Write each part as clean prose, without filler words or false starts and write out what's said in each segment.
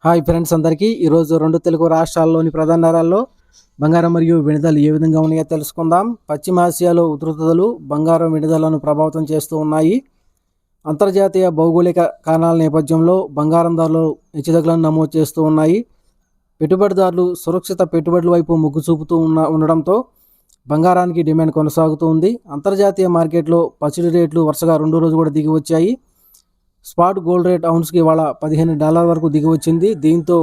Hi friends అందరికీ ఈరోజు రెండు తెలుగు రాష్ట్రాల్లోని ప్రధాన నగరాల్లో బంగారం మరియు వెనుదలు ఏ విధంగా ఉన్నాయో తెలుసుకుందాం. పశ్చిమ ఆసియాలో ఉధృతతలు బంగారం వెనుదలను ప్రభావితం చేస్తూ ఉన్నాయి. అంతర్జాతీయ భౌగోళిక కారణాల నేపథ్యంలో బంగారం ధరలు హెచ్చుతగ్గులను నమోదు చేస్తూ ఉన్నాయి. పెట్టుబడిదారులు సురక్షిత పెట్టుబడుల వైపు మొగ్గు చూపుతూ ఉండడంతో బంగారానికి డిమాండ్ కొనసాగుతూ ఉంది. అంతర్జాతీయ మార్కెట్లో పసిడి రేట్లు వరుసగా రెండో రోజు కూడా దిగి వచ్చాయి. స్పాట్ గోల్డ్ రేట్ ఔన్స్కి ఇవాళ $15 వరకు దిగి వచ్చింది. దీంతో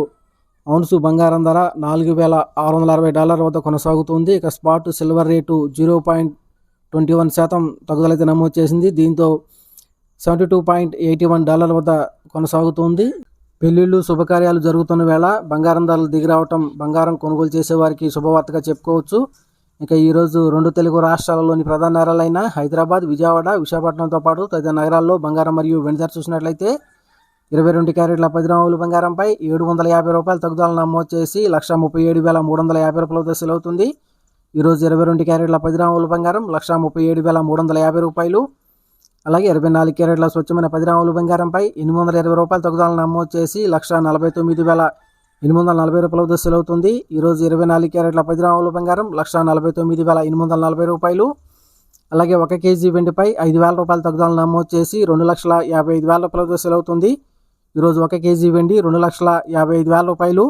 ఔన్సు బంగారం ధర $4,660 వద్ద కొనసాగుతుంది. ఇక స్పాట్ సిల్వర్ రేటు 0.21% తగ్గుదలైతే నమోదు చేసింది. దీంతో $72.81 వద్ద కొనసాగుతుంది. పెళ్లిళ్ళు శుభకార్యాలు జరుగుతున్న వేళ బంగారం ధరలు దిగి రావటం బంగారం కొనుగోలు చేసేవారికి శుభవార్తగా చెప్పుకోవచ్చు. ఇక ఈరోజు రెండు తెలుగు రాష్ట్రాలలోని ప్రధాన నగరాలైన హైదరాబాద్, విజయవాడ, విశాఖపట్నంతో పాటు తదితర నగరాల్లో బంగారం మరియు వెండి ధర చూసినట్లయితే 22 క్యారెట్ల 10 గ్రాముల బంగారంపై $750 తగ్గుదల నమోదు చేసి 137,350 వద్ద సెలవుతుంది. ఈరోజు 22 క్యారెట్ల 10 గ్రాముల బంగారం 137,350. అలాగే 24 క్యారెట్ల స్వచ్ఛమైన 10 గ్రాముల బంగారంపై $820 తగ్గుదల నమోదు చేసి 149,840 వద్ద సెలవుతుంది. ఈరోజు 24 క్యారెట్ల 10 గ్రాముల బంగారం 149,840. అలాగే 1 కేజీ వెండిపై $5,000 తగ్గుదల నమోదు చేసి 2,55,000 వద్ద సెలవుతుంది. ఈరోజు 1 కేజీ వెండి $2,55,000.